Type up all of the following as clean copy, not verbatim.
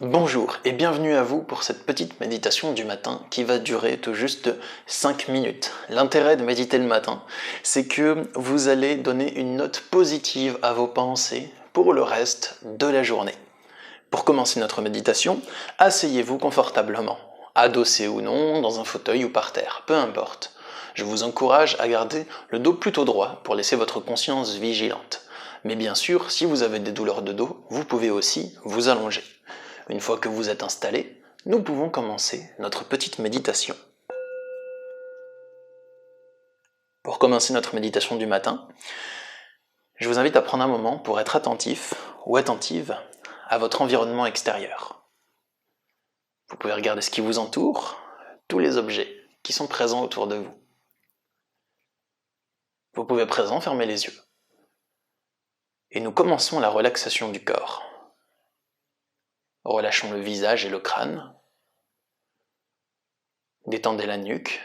Bonjour et bienvenue à vous pour cette petite méditation du matin qui va durer tout juste 5 minutes. L'intérêt de méditer le matin, c'est que vous allez donner une note positive à vos pensées pour le reste de la journée. Pour commencer notre méditation, asseyez-vous confortablement, adossé ou non, dans un fauteuil ou par terre, peu importe. Je vous encourage à garder le dos plutôt droit pour laisser votre conscience vigilante. Mais bien sûr, si vous avez des douleurs de dos, vous pouvez aussi vous allonger. Une fois que vous êtes installé, nous pouvons commencer notre petite méditation. Pour commencer notre méditation du matin, je vous invite à prendre un moment pour être attentif ou attentive à votre environnement extérieur. Vous pouvez regarder ce qui vous entoure, tous les objets qui sont présents autour de vous. Vous pouvez à présent fermer les yeux. Et nous commençons la relaxation du corps. Relâchons le visage et le crâne. Détendez la nuque.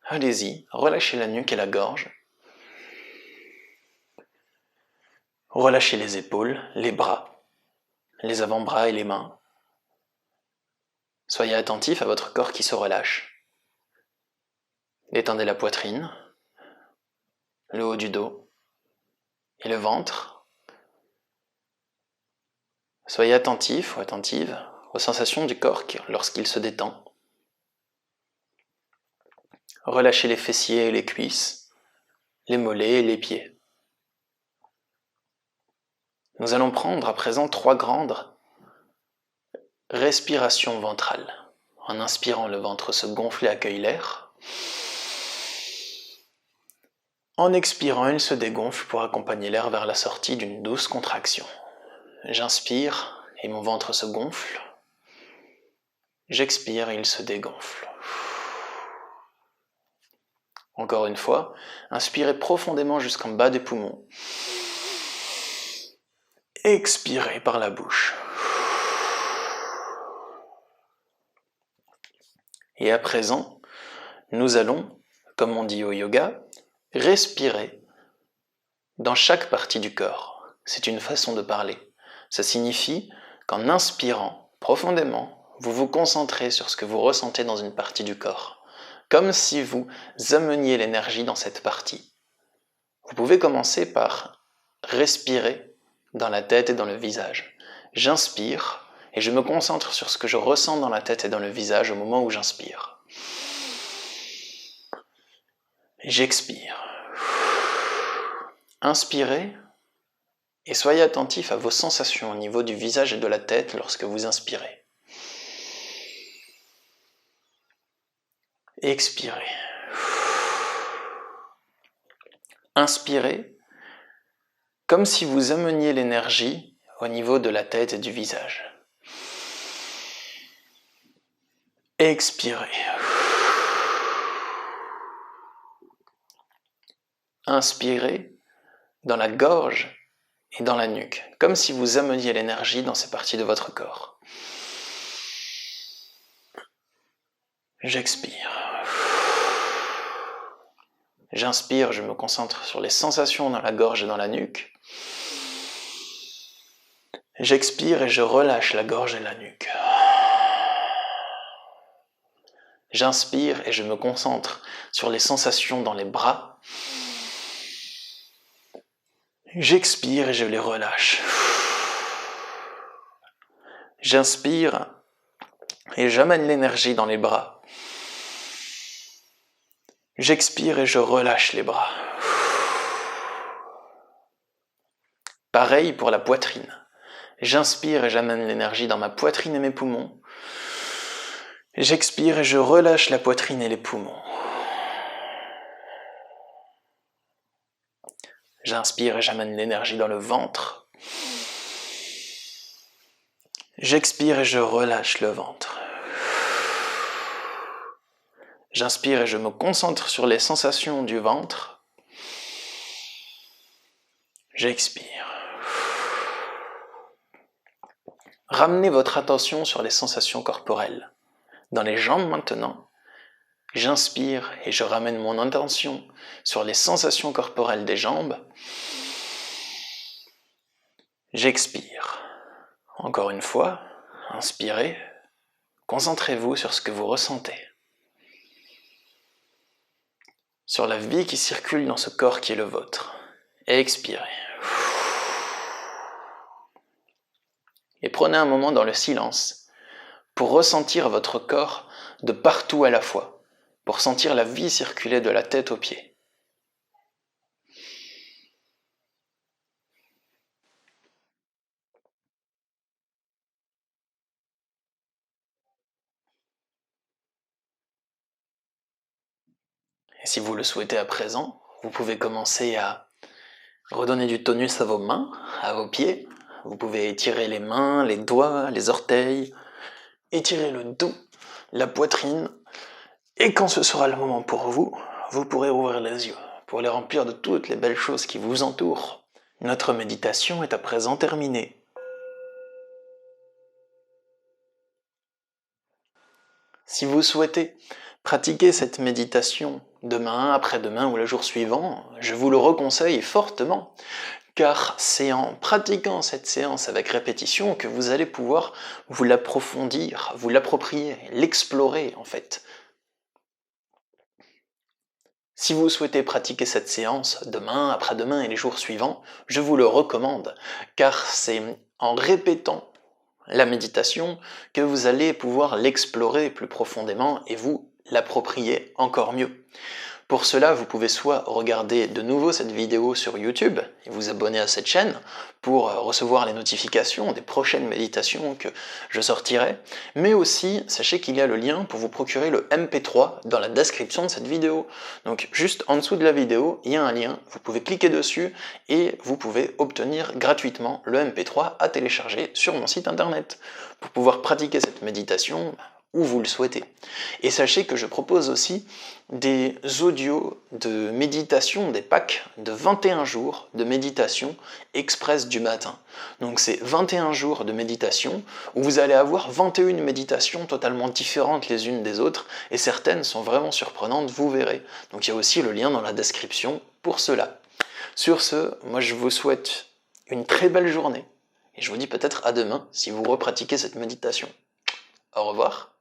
Allez-y, relâchez la nuque et la gorge. Relâchez les épaules, les bras, les avant-bras et les mains. Soyez attentif à votre corps qui se relâche. Détendez la poitrine, le haut du dos et le ventre. Soyez attentif ou attentive aux sensations du corps lorsqu'il se détend. Relâchez les fessiers et les cuisses, les mollets et les pieds. Nous allons prendre à présent 3 grandes respirations ventrales. En inspirant, le ventre se gonfle et accueille l'air. En expirant, il se dégonfle pour accompagner l'air vers la sortie d'une douce contraction. J'inspire et mon ventre se gonfle. J'expire et il se dégonfle. Encore une fois, inspirez profondément jusqu'en bas des poumons. Expirez par la bouche. Et à présent, nous allons, comme on dit au yoga, respirer dans chaque partie du corps. C'est une façon de parler. Ça signifie qu'en inspirant profondément, vous vous concentrez sur ce que vous ressentez dans une partie du corps, comme si vous ameniez l'énergie dans cette partie. Vous pouvez commencer par respirer dans la tête et dans le visage. J'inspire et je me concentre sur ce que je ressens dans la tête et dans le visage au moment où j'inspire. J'expire. Inspirez et soyez attentif à vos sensations au niveau du visage et de la tête lorsque vous inspirez. Expirez. Inspirez comme si vous ameniez l'énergie au niveau de la tête et du visage. Expirez. Inspirez dans la gorge et dans la nuque, comme si vous ameniez l'énergie dans ces parties de votre corps. J'expire. J'inspire, je me concentre sur les sensations dans la gorge et dans la nuque. J'expire et je relâche la gorge et la nuque. J'inspire et je me concentre sur les sensations dans les bras. J'expire et je les relâche. J'inspire et j'amène l'énergie dans les bras. J'expire et je relâche les bras. Pareil pour la poitrine. J'inspire et j'amène l'énergie dans ma poitrine et mes poumons. J'expire et je relâche la poitrine et les poumons. J'inspire et j'amène l'énergie dans le ventre. J'expire et je relâche le ventre. J'inspire et je me concentre sur les sensations du ventre. J'expire. Ramenez votre attention sur les sensations corporelles. Dans les jambes maintenant, j'inspire et je ramène mon attention sur les sensations corporelles des jambes. J'expire. Encore une fois, Inspirez, concentrez-vous sur ce que vous ressentez, sur la vie qui circule dans ce corps qui est le vôtre. Et expirez. Et prenez un moment dans le silence pour ressentir votre corps de partout à la fois, pour sentir la vie circuler de la tête aux pieds. Et si vous le souhaitez à présent, vous pouvez commencer à redonner du tonus à vos mains, à vos pieds. Vous pouvez étirer les mains, les doigts, les orteils, étirer le dos, la poitrine. Et quand ce sera le moment pour vous, vous pourrez ouvrir les yeux pour les remplir de toutes les belles choses qui vous entourent. Notre méditation est à présent terminée. Si vous souhaitez pratiquer cette méditation demain, après-demain ou le jour suivant, je vous le reconseille fortement, car c'est en pratiquant cette séance avec répétition que vous allez pouvoir vous l'approfondir, vous l'approprier, l'explorer en fait. Si vous souhaitez pratiquer cette séance demain, après-demain et les jours suivants, je vous le recommande, car c'est en répétant la méditation que vous allez pouvoir l'explorer plus profondément et vous l'approprier encore mieux. Pour cela, vous pouvez soit regarder de nouveau cette vidéo sur YouTube et vous abonner à cette chaîne pour recevoir les notifications des prochaines méditations que je sortirai, mais aussi sachez qu'il y a le lien pour vous procurer le MP3 dans la description de cette vidéo. Donc juste en dessous de la vidéo, il y a un lien, vous pouvez cliquer dessus et vous pouvez obtenir gratuitement le MP3 à télécharger sur mon site internet pour pouvoir pratiquer cette méditation où vous le souhaitez. Et sachez que je propose aussi des audios de méditation, des packs de 21 jours de méditation express du matin. Donc c'est 21 jours de méditation où vous allez avoir 21 méditations totalement différentes les unes des autres et certaines sont vraiment surprenantes, vous verrez. Donc il y a aussi le lien dans la description pour cela. Sur ce, moi je vous souhaite une très belle journée et je vous dis peut-être à demain si vous repratiquez cette méditation. Au revoir.